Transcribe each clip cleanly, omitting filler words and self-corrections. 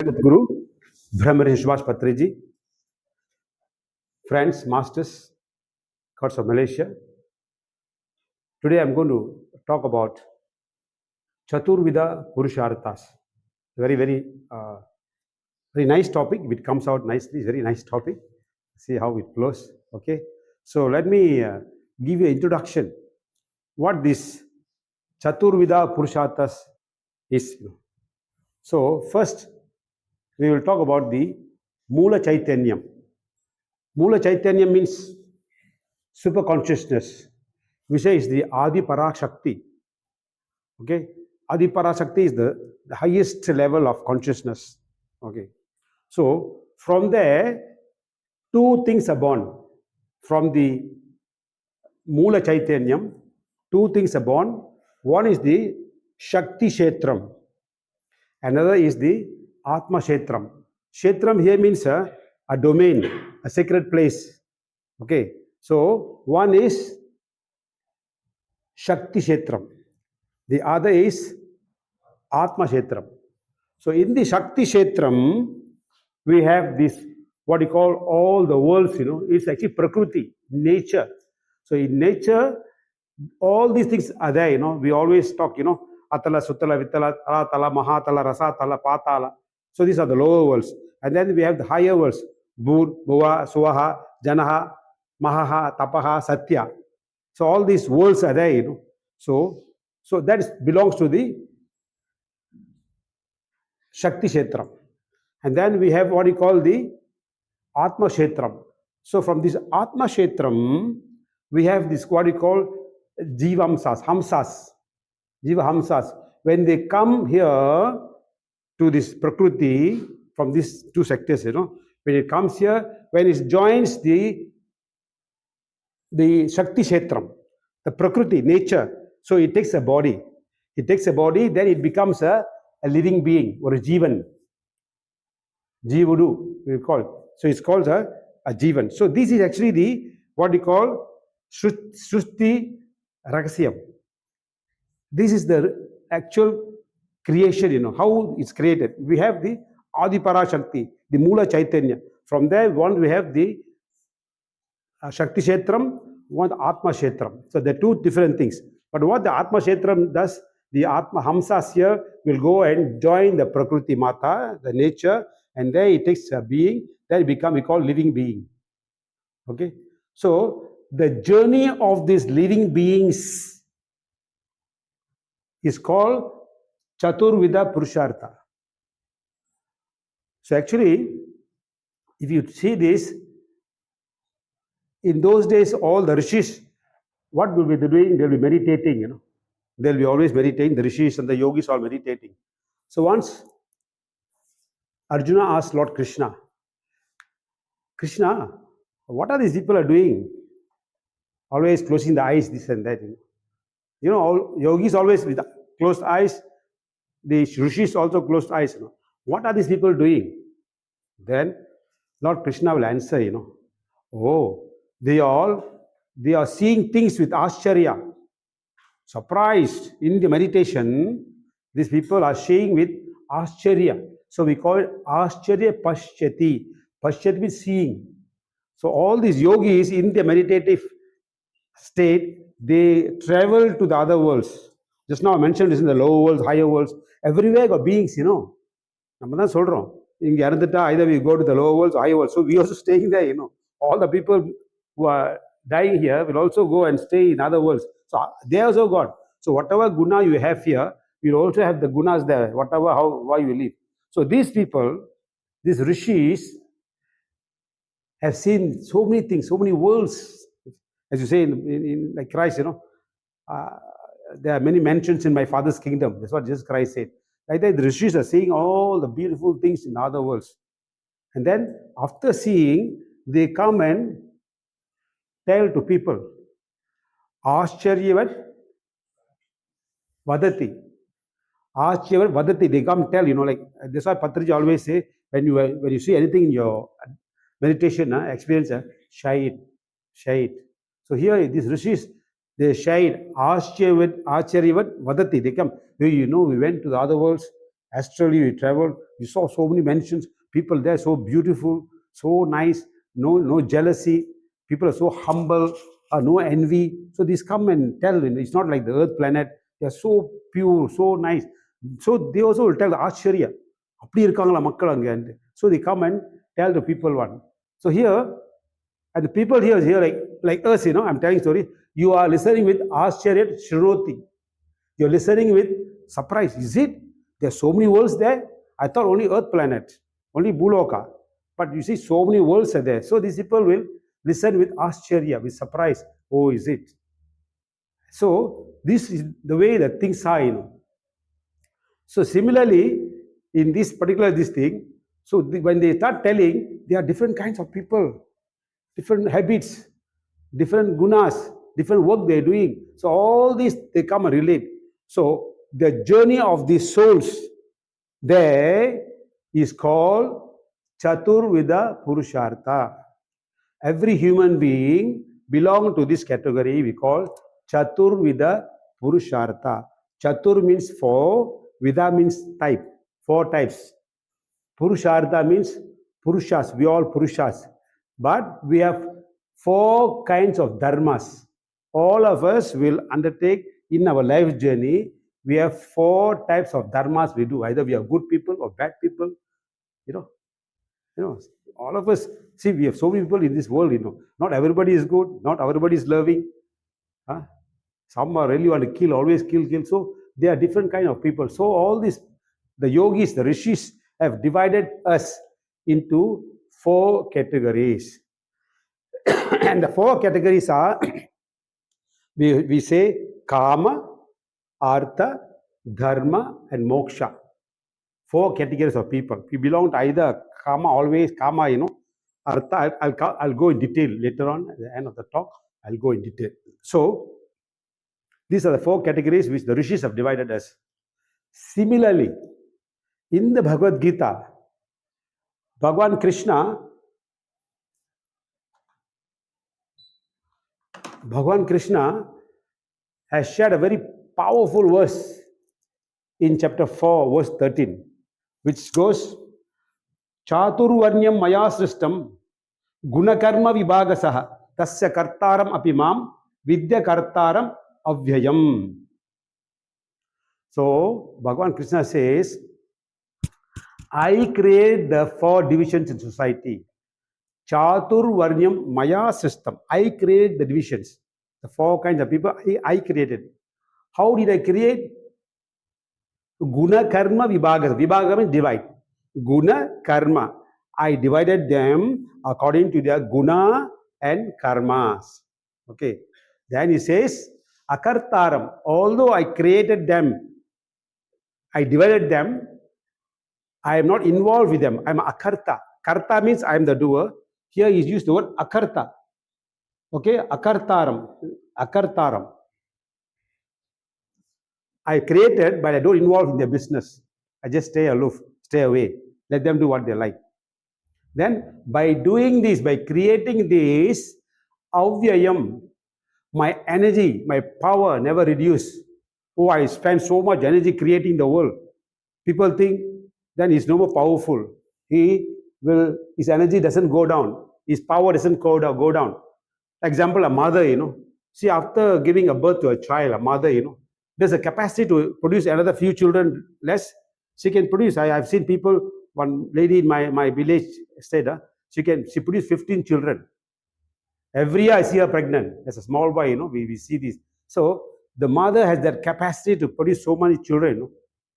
Guru, Brahmari Subhash Patriji, friends, masters, gods of Malaysia. Today I'm going to talk about Chaturvidha Purusharthas. Very nice topic. If it comes out nicely, very nice topic. See how it flows. Okay. So let me give you an introduction. What this Chaturvidha Purusharthas is. So first, we will talk about the Mula Chaitanyam. Mula Chaitanyam means super consciousness. We say is the Adi Parashakti. Okay, Adi Parashakti is the highest level of consciousness. Okay, so from there, two things are born. From the Mula Chaitanyam, two things are born. One is the Shakti Kshetram. Another is the Atma Kshetram. Kshetram here means a domain, a sacred place. Okay, so one is Shakti Kshetram. The other is Atma Kshetram. So in the Shakti Kshetram, we have this, what you call all the worlds, it's actually Prakriti, nature. So in nature, all these things are there, we always talk, Atala, Sutala, Vitala, Tala, Mahatala, Rasatala, Patala. So these are the lower worlds. And then we have the higher worlds, Bhur, Bhuva, Suvaha, Janaha, Mahaha, Tapaha, Satya. So all these worlds are there, So that belongs to the Shakti Kshetram. And then we have what you call the Atma Kshetram. So from this Atma Kshetram, we have this what you call Jivamsas, Hamsas, Jiva Hamsas. When they come here to this Prakriti, from these two sectors, when it comes here, when it joins the Shakti Kshetram, the Prakriti, nature, so it takes a body. It takes a body, then it becomes a living being or a Jivan. Jivudu, we call it. So it's called a Jivan. So this is actually the, what we call Srushti Rakasyam. This is the actual creation, how it's created. We have the Adi Parashakti, the Mula Chaitanya. From there, one we have the Shakti Kshetram, one Atma Kshetram. So they're two different things. But what the Atma Kshetram does, the Atma Hamsas here will go and join the Prakriti Mata, the nature, and there it takes a being, then we call living being. Okay? So the journey of these living beings is called Chaturvidha Purushartha. So actually, if you see this, in those days, all the rishis, what will be doing? They'll be meditating, They'll be always meditating, the rishis and the yogis are meditating. So once Arjuna asked Lord Krishna, Krishna, what are these people are doing? Always closing the eyes, this and that. All yogis always with closed eyes, the rishis also closed eyes. What are these people doing? Then Lord Krishna will answer, oh, they are seeing things with Ascharya. Surprised in the meditation, these people are seeing with Ascharya. So we call it Ascharya Pashyati. Pashyati means seeing. So all these yogis in the meditative state, they travel to the other worlds. Just now I mentioned this in the lower worlds, higher worlds. Everywhere got beings, நம்ம தான் சொல்றோம் இங்க இறந்துட்டா either we go to the lower worlds or higher worlds. So we also staying there, All the people who are dying here will also go and stay in other worlds. So they also got. So whatever guna you have here, you also have the gunas there, whatever, why you live. So these people, these rishis, have seen so many things, so many worlds. As you say in like Christ, there are many mansions in my Father's kingdom. That's what Jesus Christ said. Like that, the rishis are seeing all the beautiful things in other worlds. And then after seeing, they come and tell to people, Ascharyavat Vadati. Ascharyavat Vadati. They come tell, like that's why Patriji always say, when you see anything in your meditation experience, share it. So here, these rishis, they share it. Ascharyavat Vadati. They come, we went to the other worlds. Astrally, we traveled. We saw so many mansions. People there so beautiful, so nice. No jealousy. People are so humble. No envy. So these come and tell. It's not like the Earth planet. They are so pure, so nice. So they also will tell Ashcharya. அப்படி இருக்காங்களா மக்கள் அங்கே. So they come and tell the people one. So here, and the people here like us, I'm telling story. You are listening with Ashcharya Shrinoti. You're listening with surprise. Is it? There are so many worlds there. I thought only Earth planet, only Buloka. But you see, so many worlds are there. So these people will listen with Ashcharya, with surprise. Oh, is it? So this is the way that things are, So similarly, in this particular thing, so when they start telling, there are different kinds of people, different habits, different gunas, different work they're doing. So all these, they come and relate. So the journey of these souls there is called Chaturvidha Purushartha. Every human being belong to this category we call Chaturvidha Purushartha. Chatur means four, Vida means type, 4 types. Purushartha means Purushas, we all Purushas. But we have 4 kinds of dharmas. All of us will undertake in our life journey. We have 4 types of dharmas we do. Either we are good people or bad people. All of us, see, we have so many people in this world, Not everybody is good, not everybody is loving. Some are really want to kill, always kill. So there are different kind of people. So all this, the yogis, the rishis have divided us into 4 categories. And the 4 categories are, we say kama, artha, dharma, and moksha. 4 categories of people. We belong to either kama, always kama, artha. I'll go in detail later on at the end of the talk. I'll go in detail. So these are the 4 categories which the rishis have divided us. Similarly, in the Bhagavad Gita, Bhagavan Krishna has shared a very powerful verse in chapter 4, verse 13, which goes, Chaturvarnyam maya srishtam gunakarma vibhagasaha tasya kartaram apimam vidya kartaram avyayam. So Bhagavan Krishna says, I create the 4 divisions in society. Chaturvarnyam maya system. I create the divisions. The 4 kinds of people I created. How did I create? Guna karma vibhaga. Vibhaga means divide. Guna karma. I divided them according to their guna and karmas. Okay. Then he says, akartaram. Although I created them, I divided them, I am not involved with them. I am akarta. Karta means I am the doer. Here he used the word akarta. Okay, akartaram. Akartaram. I created, but I don't involve in their business. I just stay aloof, stay away. Let them do what they like. Then, by doing this, by creating this, avyayam, my energy, my power never reduce. Oh, I spend so much energy creating the world. People think then he's no more powerful. His energy doesn't go down. His power doesn't go down. Example, a mother, See, after giving a birth to a child, a mother, there's a capacity to produce another few children less. She can produce. I've seen people, one lady in my village said, she produced 15 children. Every year I see her pregnant. As a small boy, we see this. So the mother has that capacity to produce so many children.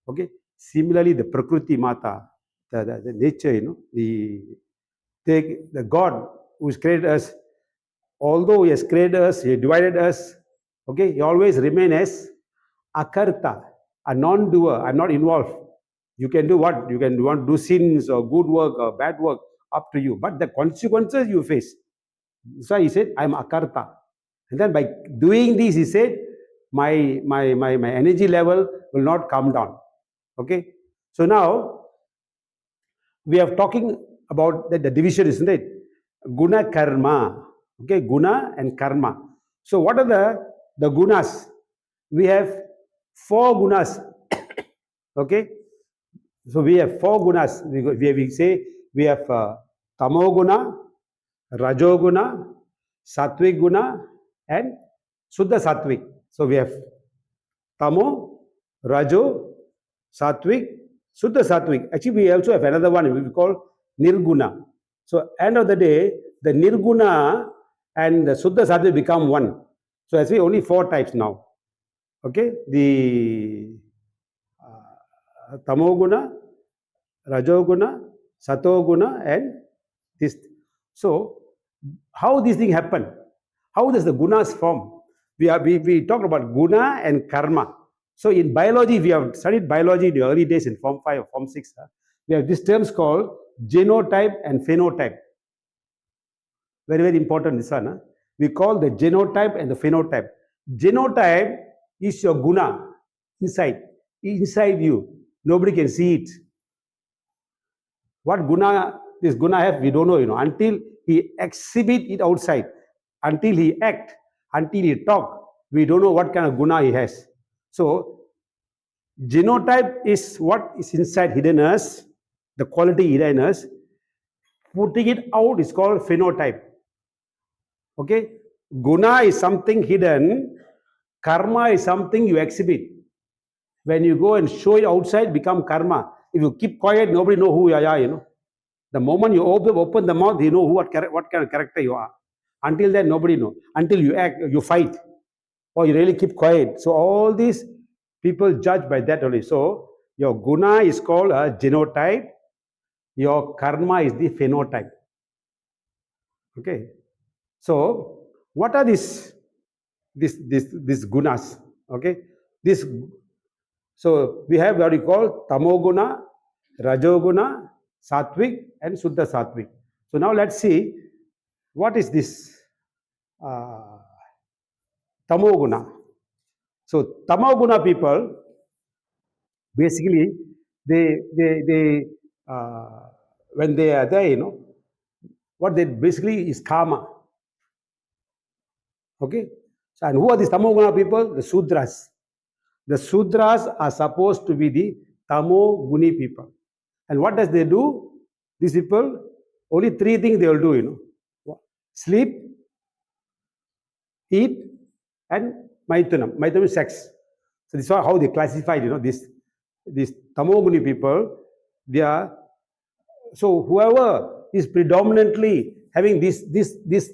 Okay. Similarly, the Prakriti Mata, the nature, the God who has created us, although he has created us, he divided us, okay, he always remains as akarta, a non-doer. I'm not involved. You can do what? You can want to do sins or good work or bad work, up to you. But the consequences you face. So he said, I'm akarta. And then by doing this, he said, my energy level will not come down. Okay. So now we are talking about the division, isn't it? Guna karma. Okay, guna and karma. So what are the gunas? We have 4 gunas. Okay. So we have 4 gunas. We say we have tamoguna, rajoguna, sattvic guna, and Suddha Sattvic. So we have Tamo, Rajo, Sattvic, Suddha Sattvic. Actually, we also have another one we call Nirguna. So end of the day, the Nirguna and the Suddha Sattvic become one. So actually only 4 types now. Okay, the Tamoguna, Rajoguna, Satoguna, and this. So how this thing happen? How does the gunas form? We talked about guna and karma. So in biology, we have studied biology in the early days in Form 5 or Form 6. We have these terms called genotype and phenotype. Very, very important this one. We call the genotype and the phenotype. Genotype is your guna inside you. Nobody can see it. What guna this guna have, we don't know, until he exhibit it outside, until he act, until he talk, we don't know what kind of guna he has. So genotype is what is inside hidden us, the quality hidden us. Putting it out is called phenotype. Okay, guna is something hidden, karma is something you exhibit. When you go and show it outside, become karma. If you keep quiet, nobody know who you are, The moment you open the mouth, you know what kind of character you are. Until then, nobody know. Until you act, you fight, or you really keep quiet. So all these people judge by that only. So your guna is called a genotype. Your karma is the phenotype. Okay. So what are these gunas? Okay. So we have what we call tamoguna, rajoguna, sattvic, and Suddha Sattvic. So now let's see what is this tamoguna. So tamoguna people basically they when they are there, what they basically is karma. Okay. So, and who are these tamoguna people? The Sudras. The Sudras are supposed to be the tamoguni people. And what does they do? These people, only 3 things they will do, sleep, eat, and maitunam. Maitunam is sex. So this is how they classified, these tamoguni people. They are, so whoever is predominantly having these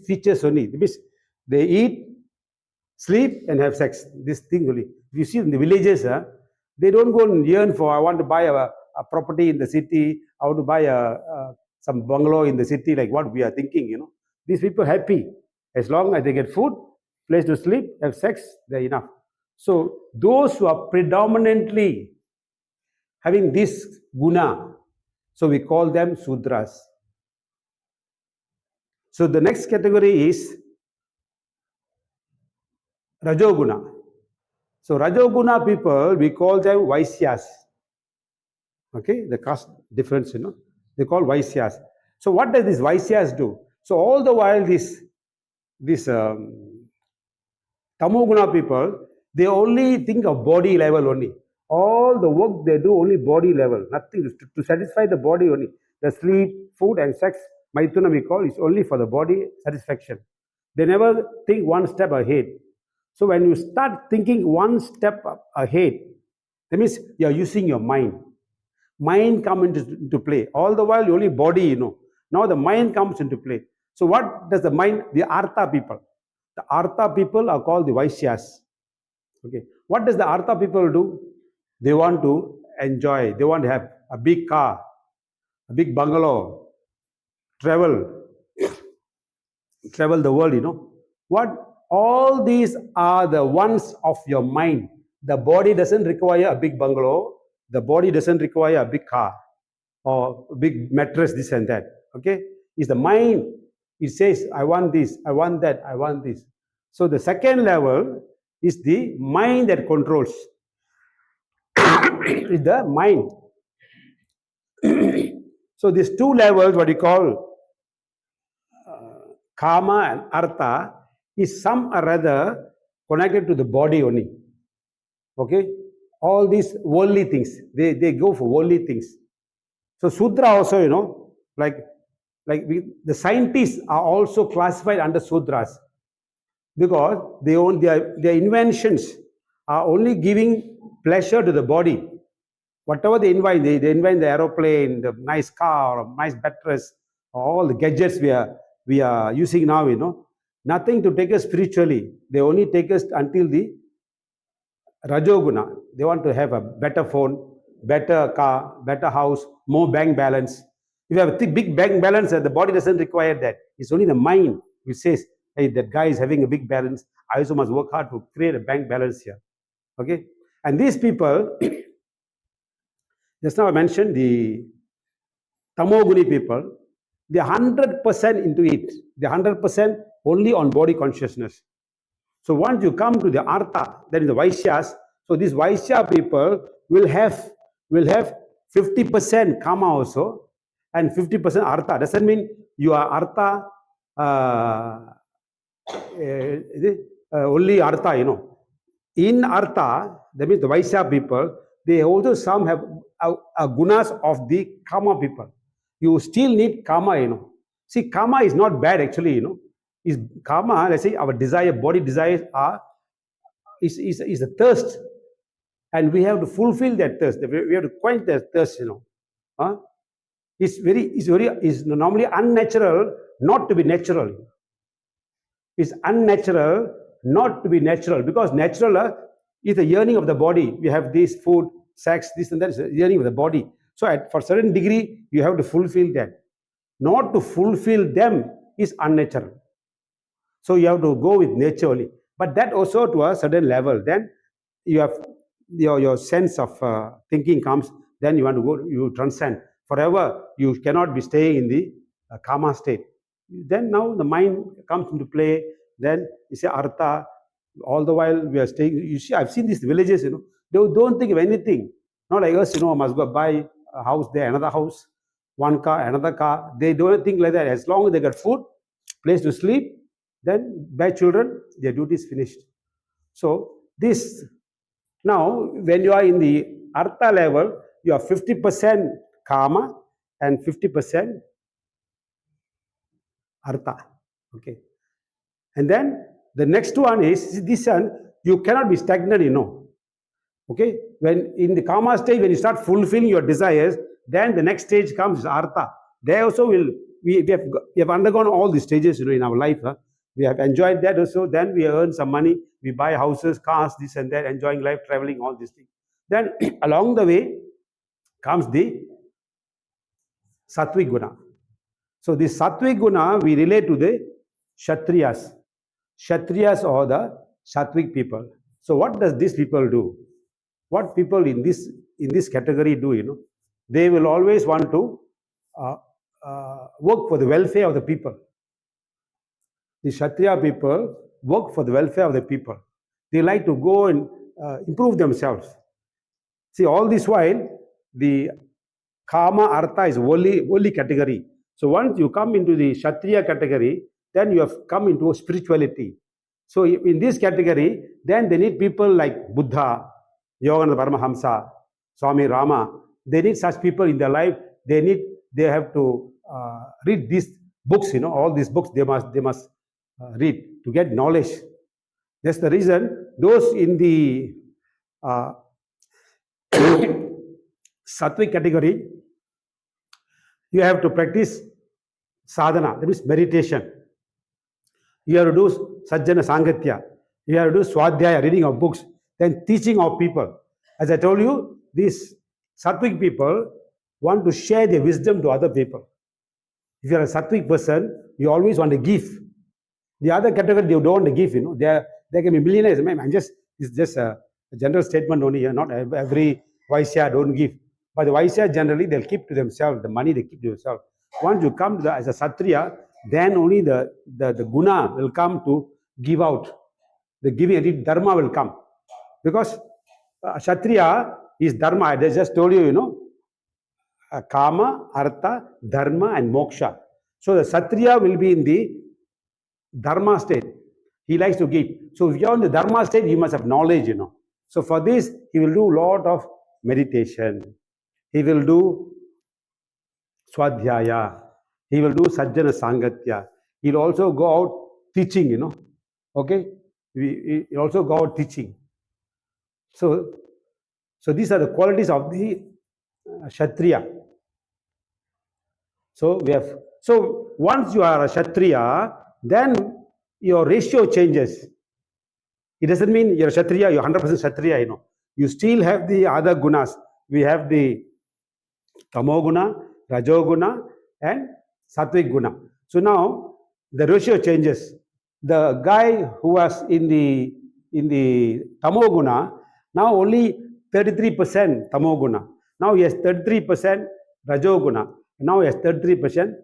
features only, means they eat, sleep, and have sex. This thing only. You see in the villages, they don't go and yearn for, I want to buy a property in the city, I want to buy some bungalow in the city, like what we are thinking, These people are happy. As long as they get food, place to sleep, have sex, they're enough. So those who are predominantly having this guna, so we call them Sudras. So the next category is Rajoguna. So Rajoguna people, we call them Vaisyas. Okay, the caste difference, they call Vaisyas. So what does these Vaisyas do? So all the while this Tamoguna people, they only think of body level only. All the work they do only body level, nothing to satisfy the body only. The sleep, food, and sex, Maituna we call, is only for the body satisfaction. They never think one step ahead. So when you start thinking one step ahead, that means you are using your mind. Mind comes into play. All the while only body, Now the mind comes into play. So what does the mind, the Artha people? The Artha people are called the Vaisyas. Okay. What does the Artha people do? They want to enjoy. They want to have a big car, a big bungalow, travel the world, What? All these are the ones of your mind. The body doesn't require a big bungalow. The body doesn't require a big car or a big mattress, this and that. Okay? It's the mind. It says, I want this, I want that, I want this. So the second level is the mind that controls. It's the mind. So these 2 levels, what you call Kama and Artha, is some or other connected to the body only. Okay? all these worldly things. They go for worldly things. So Sudra also, the scientists are also classified under Sudras because their inventions are only giving pleasure to the body. Whatever they invent, they invent the aeroplane, the nice car, or nice mattress, all the gadgets we are using now, nothing to take us spiritually. They only take us until the Rajoguna. They want to have a better phone, better car, better house, more bank balance. If you have a big bank balance, the body doesn't require that. It's only the mind which says, hey, that guy is having a big balance. I also must work hard to create a bank balance here. Okay? And these people, just now I mentioned the Tamoguni people, they're 100% into it. They're 100% only on body consciousness. So once you come to the Artha, that is the Vaishyas, so these Vaishya people will have 50% Kama also and 50% Artha. Doesn't mean you are Artha, only Artha, In Artha, that means the Vaishya people, they also some have gunas of the Kama people. You still need Kama, See, Kama is not bad actually, Is Kama, let's say our desire, body desires is a thirst. And we have to fulfill that thirst. We have to quench that thirst, It's normally unnatural not to be natural. It's unnatural not to be natural because natural is the yearning of the body. We have this food, sex, this and that is the yearning of the body. So for a certain degree, you have to fulfill that. Not to fulfill them is unnatural. So you have to go with nature only. But that also to a certain level. Then you have your sense of thinking comes. Then you want to go, you transcend. Forever, you cannot be staying in the karma state. Then now the mind comes into play. Then you say Artha. All the while we are staying. You see, I've seen these villages, they don't think of anything. Not like us, must go buy a house there, another house, one car, another car. They don't think like that. As long as they got food, place to sleep, then by children, their duty is finished. So this, now when you are in the Artha level, you are 50% Kama and 50% Artha. Okay. And then the next one is this one, you cannot be stagnant, Okay. When in the Kama stage, when you start fulfilling your desires, then the next stage comes Artha. There also we have undergone all these stages, in our life. We have enjoyed that also. Then we earn some money. We buy houses, cars, this and that, enjoying life, traveling, all these things. Then along the way comes the Sattvic Guna. So the Sattvic Guna, we relate to the Kshatriyas. Kshatriyas are the Sattvic people. So what does these people do? What people in this category do, they will always want to work for the welfare of the people. The Kshatriya people work for the welfare of the people. They like to go and improve themselves. See, all this while, the Kama Artha is worldly category. So once you come into the Kshatriya category, then you have come into spirituality. So in this category, then they need people like Buddha, Yogananda Paramahamsa, Swami Rama. They need such people in their life. They have to read these books, all these books they must read to get knowledge. That's the reason those in the Sattvic category, you have to practice sadhana, that means meditation. You have to do sajjana sangatya. You have to do swadhyaya, reading of books, then teaching of people. As I told you, these Sattvic people want to share their wisdom to other people. If you are a Sattvic person, you always want to give. The other category, they don't want to give, They can be millionaires. It's just a general statement only. Not every Vaishya don't give. But the Vaishya generally, they'll keep to themselves. The money they keep to themselves. Once you come to as a Satriya, then only the guna will come to give out. The giving, dharma will come. Because Kshatriya is dharma. I just told you, Kama, Artha, Dharma and Moksha. So the Satriya will be in the Dharma state. He likes to give. So if you're in the Dharma state, you must have knowledge, So for this, he will do a lot of meditation. He will do swadhyaya. He will do sajjana sangatya. He'll also go out teaching, Okay? He'll also go out teaching. So these are the qualities of the Kshatriya. So once you are a Kshatriya, then your ratio changes. It doesn't mean you're a Kshatriya, you're 100% Kshatriya, You still have the other gunas. We have the Tamoguna, Rajoguna, and Sattvic Guna. So now the ratio changes. The guy who was in the Tamoguna, now only 33% Tamoguna. Now he has 33% Rajoguna. Now he has 33%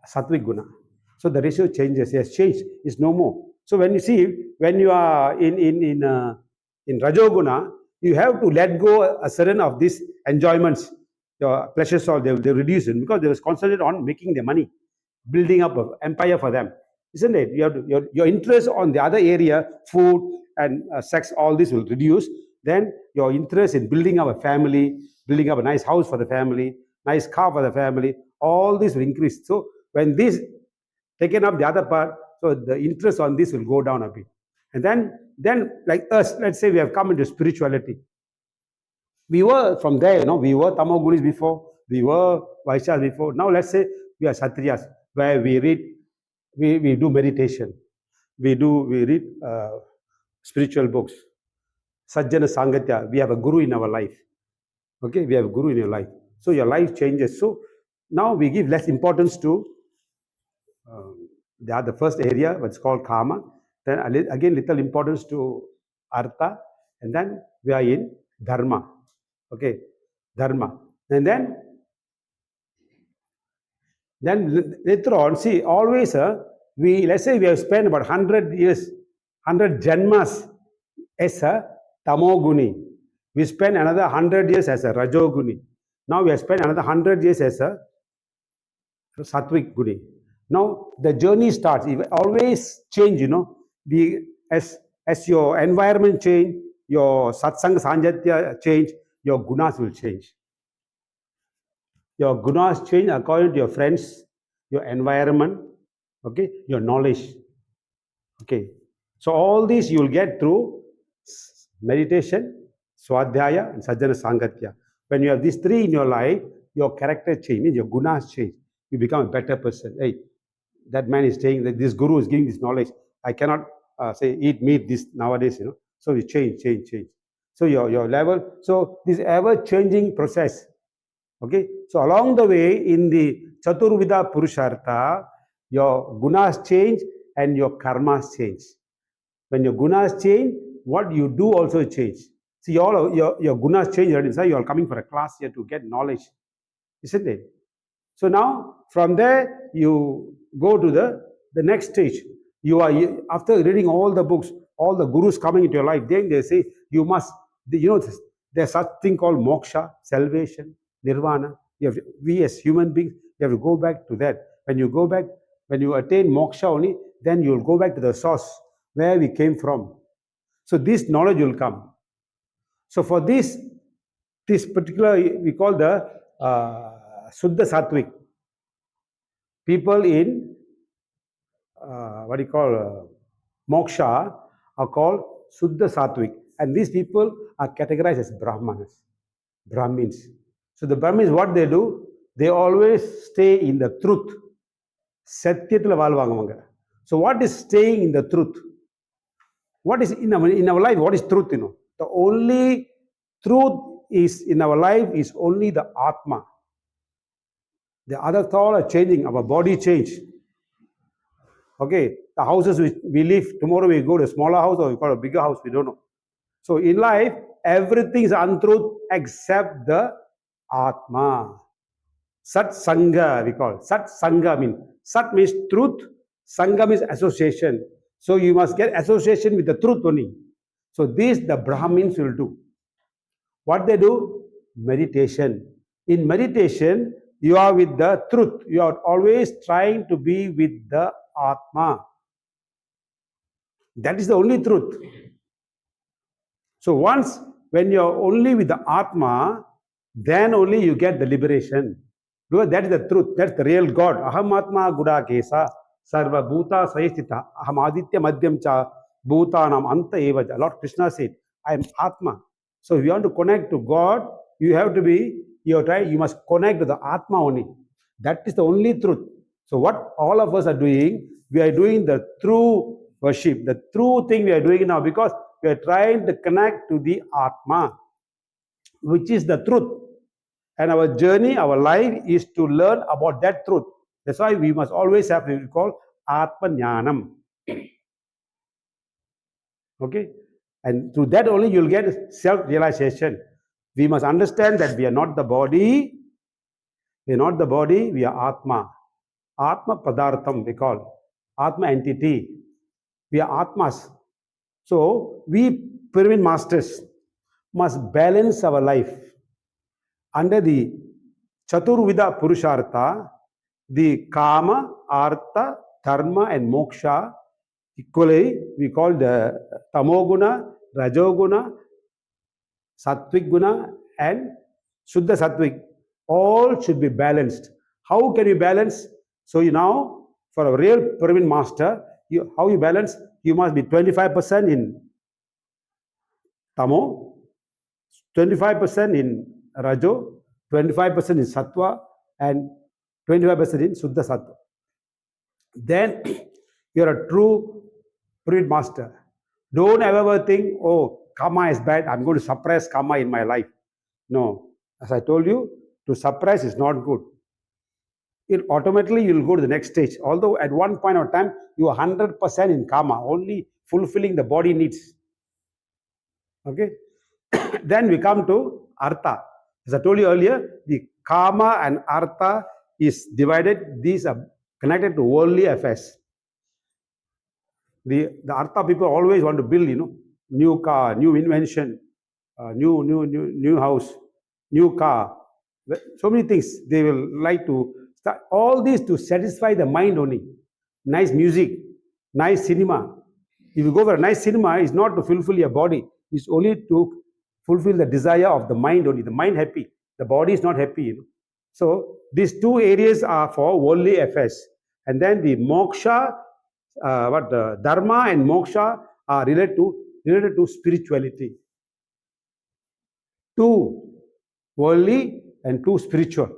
Sattvic Guna. So the ratio changes. It has changed. It's no more. So when you are in Rajoguna, you have to let go a certain of these enjoyments, your pleasures, all they reduce it because they was concentrated on making the money, building up an empire for them, isn't it? You have to, your interest on the other area, food and sex, all this will reduce. Then your interest in building up a family, building up a nice house for the family, nice car for the family, all this will increase. So when this taken up the other part, so the interest on this will go down a bit. And then like us, let's say we have come into spirituality. We were from there, we were Tamogunis before, we were Vaishyas before. Now let's say we are Kshatriyas, where we read, we do meditation, we read spiritual books, Sajjana Sangatya, we have a guru in our life. Okay, we have a guru in your life. So your life changes. So now we give less importance to the first area, what's called Kama. Then again, little importance to Artha. And then we are in Dharma. Okay, Dharma. And then later on, see, always, let's say we have spent about 100 years, 100 janmas as a Tamoguni. We spend another 100 years as a Rajoguni. Now we have spent another 100 years as a Sattvic Guni. Now the journey starts. It always change, as your environment change, your satsang sanjatya change, your gunas will change. Your gunas change according to your friends, your environment, okay, your knowledge. Okay. So all these you will get through meditation, swadhyaya, and sajjana sangatya. When you have these three in your life, your character change, means your gunas change. You become a better person. Hey, that man is saying that this guru is giving this knowledge. I cannot say eat meat this nowadays, So you change. So your level, so this ever-changing process. Okay. So along the way, in the Chaturvidha Purushartha, your gunas change and your karmas change. When your gunas change, what you do also change. See, all your gunas change. Inside, you are coming for a class here to get knowledge, isn't it? So now, from there, you go to the next stage. You are, after reading all the books, all the gurus coming into your life, then they say, you must, there's such thing called moksha, salvation, nirvana. We as human beings, you have to go back to that. When you go back, when you attain moksha only, then you will go back to the source, where we came from. So this knowledge will come. So for this particular, we call the Suddha Sattvic. People in moksha are called Suddha Sattvic. And these people are categorized as Brahmins. So the Brahmins, what they do, they always stay in the truth. Satyathila vaalvaanga. So what is staying in the truth? What is in our life? What is truth? The only truth is in our life is only the Atma. The other thoughts are changing. Our body change. Okay, the houses we live, tomorrow we go to a smaller house or we go to a bigger house, we don't know. So in life, everything is untruth except the Atma. Sat Sangha, we call it. Sat Sangha means, Sat means truth, Sangha means association. So you must get association with the truth only. So this the Brahmins will do. What they do? Meditation. In meditation, you are with the truth. You are always trying to be with the Atma. That is the only truth. So once when you're only with the Atma, then only you get the liberation. Because that is the truth. That's the real God. Aham Atma Guda Kesa Sarva Bhuta Sayastita Aham Aditya Madhyam Cha Bhutanam Anta Evaja. Lord Krishna said, I am Atma. So if you want to connect to God, you have to be, you must connect to the Atma only. That is the only truth. So what all of us are doing, we are doing the true worship, the true thing we are doing now, because we are trying to connect to the Atma, which is the truth. And our journey, our life is to learn about that truth. That's why we must always have what we call Atma Jnanam. Okay? And through that only you'll get self-realization. We must understand that we are not the body. We are not the body, we are Atma. Atma Padartham, we call. Atma entity. We are Atmas. So, we pyramid masters must balance our life under the Chaturvidha Purushartha, the Kama, Artha, Dharma, and Moksha. Equally, we call the Tamoguna, Rajoguna, Sattvic Guna, and Shuddha Sattvic. All should be balanced. How can you balance? So you now, for a real pyramid master, how you balance? You must be 25% in Tamo, 25% in Rajo, 25% in Sattva, and 25% in Shuddha Sattva. Then you're a true pyramid master. Don't ever think, oh, karma is bad, I'm going to suppress karma in my life. No. As I told you, to suppress is not good. It automatically you'll go to the next stage. Although at one point of time, you are 100% in karma, only fulfilling the body needs. Okay? Then we come to artha. As I told you earlier, the karma and artha is divided. These are connected to worldly affairs. The artha people always want to build, new car, new invention, new house, new car. So many things they will like to start. All these to satisfy the mind only. Nice music, nice cinema. If you go for a nice cinema, it's not to fulfill your body. It's only to fulfill the desire of the mind only. The mind happy. The body is not happy. So these two areas are for worldly affairs. And then the moksha, dharma and moksha are related to spirituality. Two worldly and two spiritual.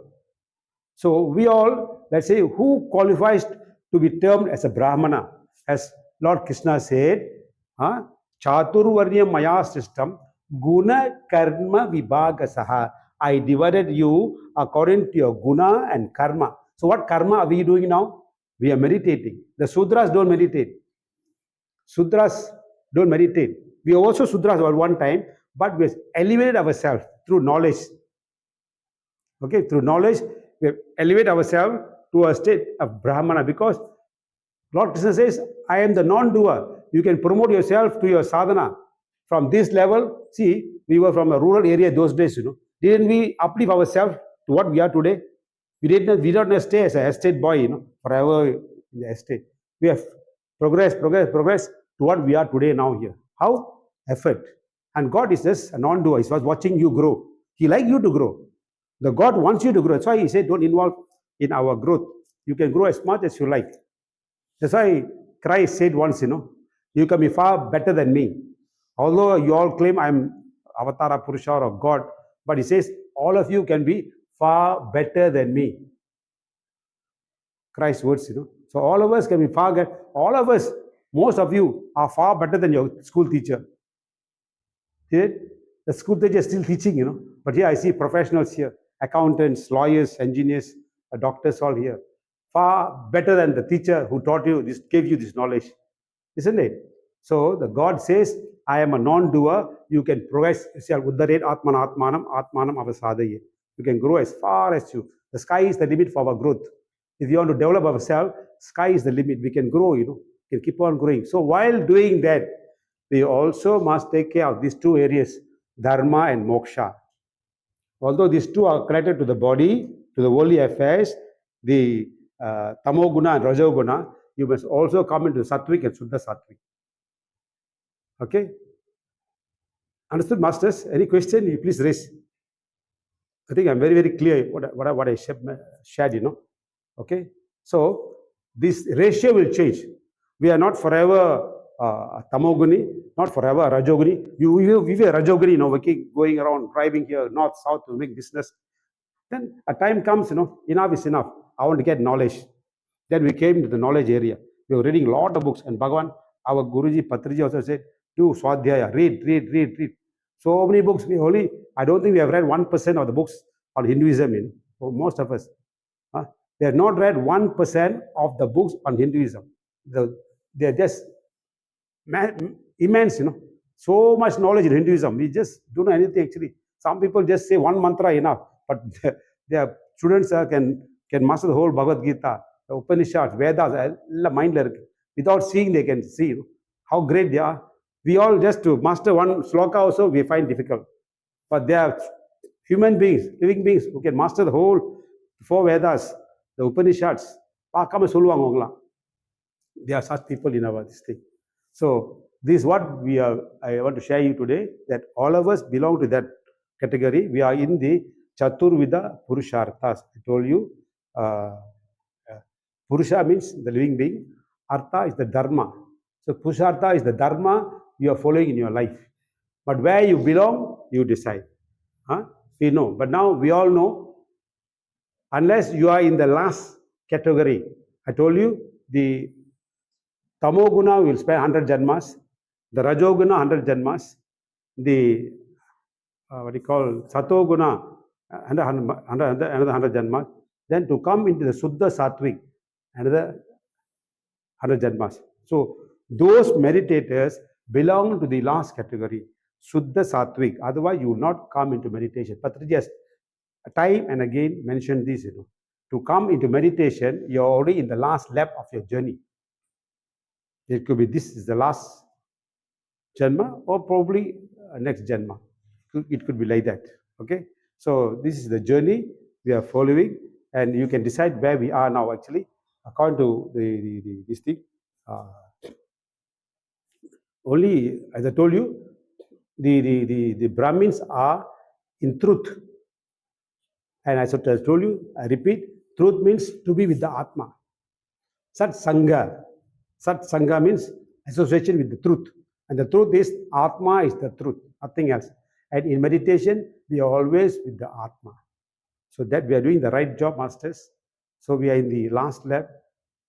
So we all, let's say, who qualifies to be termed as a Brahmana? As Lord Krishna said, Chaturvarya Maya system, Guna Karma Vibhagasaha. I divided you according to your guna and karma. So what karma are we doing now? We are meditating. The Sudras don't meditate. Sudras don't meditate. We are also Sudras at one time, but we have elevated ourselves through knowledge. Okay, through knowledge, we have elevated ourselves to a state of Brahmana, because Lord Krishna says, I am the non-doer. You can promote yourself to your sadhana. From this level, see, we were from a rural area those days, Didn't we uplift ourselves to what we are today? We don't stay as an estate boy, forever in the estate. We have progressed to what we are today now here. How? Effort. And God is just a non-doer. He was watching you grow. He likes you to grow. The God wants you to grow. That's why He said, don't involve in our growth. You can grow as much as you like. That's why Christ said once, you can be far better than me. Although you all claim I'm Avatara Purusha or God, but He says, all of you can be far better than me. Christ's words, So all of us can be all of us, most of you are far better than your school teacher. See, the school teacher is still teaching, But here I see professionals here, accountants, lawyers, engineers, doctors all here. Far better than the teacher who taught you this, gave you this knowledge. Isn't it? So the God says, I am a non-doer. You can progress yourself. Uddaret atman atmanam atmanam avasadaye. You can grow as far as you. The sky is the limit for our growth. If you want to develop ourselves, sky is the limit. We can grow, We can keep on growing. So while doing that, we also must take care of these two areas, dharma and moksha. Although these two are connected to the body, to the worldly affairs, the tamoguna and rajoguna, you must also come into sattvic and shuddha sattvic. Okay? Understood, masters? Any question, you please raise. I think I'm very, very clear what I shared, Okay? So, this ratio will change. We are not forever tamoguni, not forever rajoguni. We were rajoguni, going around, driving here, north, south to make business. Then a time comes, enough is enough. I want to get knowledge. Then we came to the knowledge area. We were reading a lot of books. And Bhagavan, our Guruji, Patriji also said, do Swadhyaya, read. So many books. I don't think we have read 1% of the books on Hinduism. For most of us. They have not read 1% of the books on Hinduism. They are just immense, So much knowledge in Hinduism. We just don't know anything actually. Some people just say one mantra enough. But their students can master the whole Bhagavad Gita, the Upanishads, Vedas, mind without seeing they can see how great they are. We all just to master one sloka also we find difficult. But they are human beings, living beings who can master the whole 4 Vedas, the Upanishads. There are such people in our this thing. So this is what I want to share you today, that all of us belong to that category. We are in the Chaturvidha Purusharthas. I told you, Purusha means the living being. Artha is the dharma. So Purushartha is the dharma you are following in your life. But where you belong, you decide. We know. But now we all know, unless you are in the last category, I told you, the Tamoguna will spend 100 janmas, the Rajoguna 100 janmas, the Satoguna another 100 janmas, then to come into the Suddha Sattvic, another 100 janmas. So those meditators belong to the last category, Suddha Sattvic. Otherwise, you will not come into meditation. Patriji has time and again mentioned this, To come into meditation, you are already in the last lap of your journey. It could be this is the last janma or probably next janma. It could be like that. Okay? So this is the journey we are following, and you can decide where we are now actually, according to this thing. Only, as I told you, the Brahmins are in truth. And as I told you, I repeat, truth means to be with the Atma. Satsanga. Satsanga means association with the truth. And the truth is, Atma is the truth, nothing else. And in meditation, we are always with the Atma. So that we are doing the right job, masters. So we are in the last lap.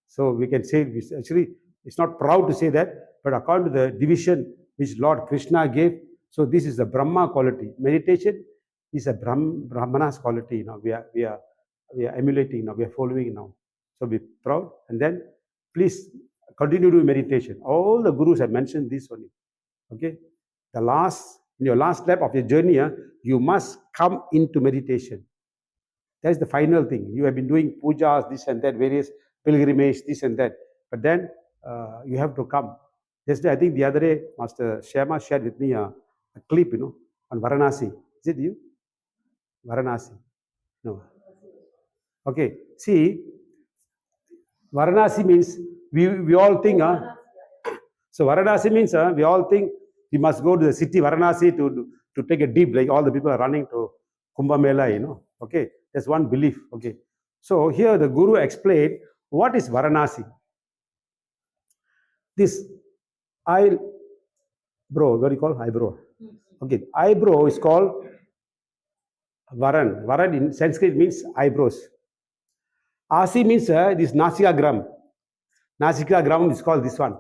So we can say, actually, it's not proud to say that, but according to the division which Lord Krishna gave, so this is the Brahma quality. Meditation is a Brahmana's quality. Now we are emulating now. We are following now. So be proud, and then please continue to do meditation. All the gurus have mentioned this only. Okay, in your last lap of your journey, you must come into meditation. That's the final thing. You have been doing pujas, this and that, various pilgrimage, this and that. But then you have to come. Yesterday, I think the other day, Master Shyama shared with me a clip, on Varanasi. Is it you? Varanasi. No. Okay. See, Varanasi means we all think. So Varanasi means we all think we must go to the city Varanasi to take a dip, like all the people are running to Kumbh Mela, Okay. That's one belief. Okay. So here the Guru explained what is Varanasi. This eyebrow, what do you call eyebrow? Okay, eyebrow is called Varan. Varan in Sanskrit means eyebrows. Asi means this Nasikagram. Nasikagram is called this one.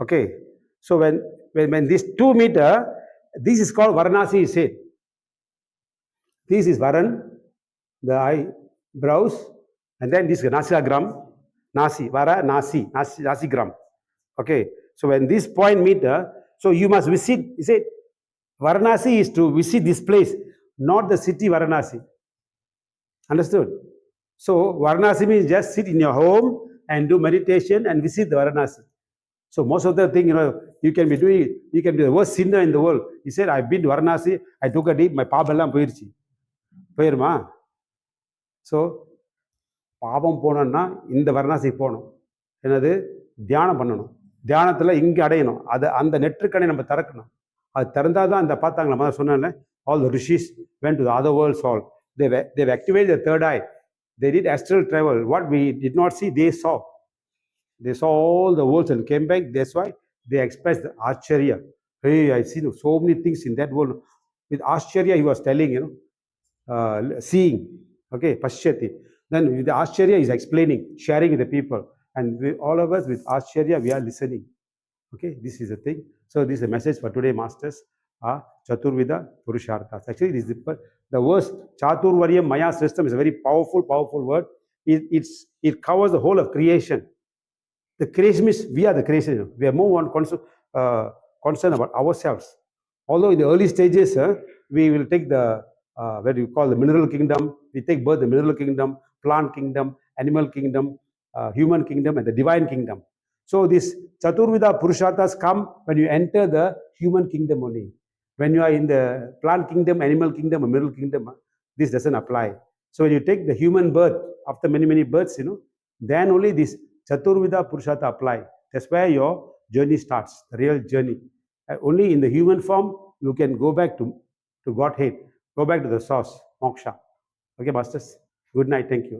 Okay, so when this 2 meter, this is called Varanasi, is said. This is Varan, the eyebrows, and then this Nasikagram. Nasi, Nasigram. Okay, so when this point meter, so you must visit, he said, Varanasi is to visit this place, not the city Varanasi. Understood? So Varanasi means just sit in your home and do meditation and visit the Varanasi. So most of the thing, you can be the worst sinner in the world. He said, I've been to Varanasi, I took a dip, my paabellam poirchi. Poirma. So, பாபம் போனோம்னா இந்த வரணாசி போகணும். என்னது தியானம் பண்ணணும். தியானத்தில் இங்கே அடையணும். அந்த நெற்றுக்கணை நம்ம திறக்கணும். அது திறந்தாதான் அந்த பார்த்தாங்களா மாதிரி சொன்னேன்ல, all the rishis went to the other worlds all. They've activated the third eye. They did astral travel. What we did not see, they saw. They saw all the worlds and came back. That's why they expressed the Acharya. Hey, I see so many things in that world. With Acharya, he was telling, seeing. Okay, Pashyati. Then with the Acharya, he's explaining, sharing with the people. And all of us with Acharya, we are listening. Okay, this is the thing. So this is a message for today, masters. Chaturvidha Purusharthas. Actually, this is the words Chaturvaryam Maya system is a very powerful word. It covers the whole of creation. The creation means we are the creation. We are more concerned about ourselves. Although in the early stages, we will take the what you call the mineral kingdom. We take birth the mineral kingdom, plant kingdom, animal kingdom, human kingdom, and the divine kingdom. So this Chaturvidha Purusharthas come when you enter the human kingdom only. When you are in the plant kingdom, animal kingdom, or mineral kingdom, this doesn't apply. So when you take the human birth, after many births, then only this Chaturvidha Purushartha apply. That's where your journey starts, the real journey. Only in the human form, you can go back to Godhead, go back to the source, moksha. Okay, masters. Good night. Thank you.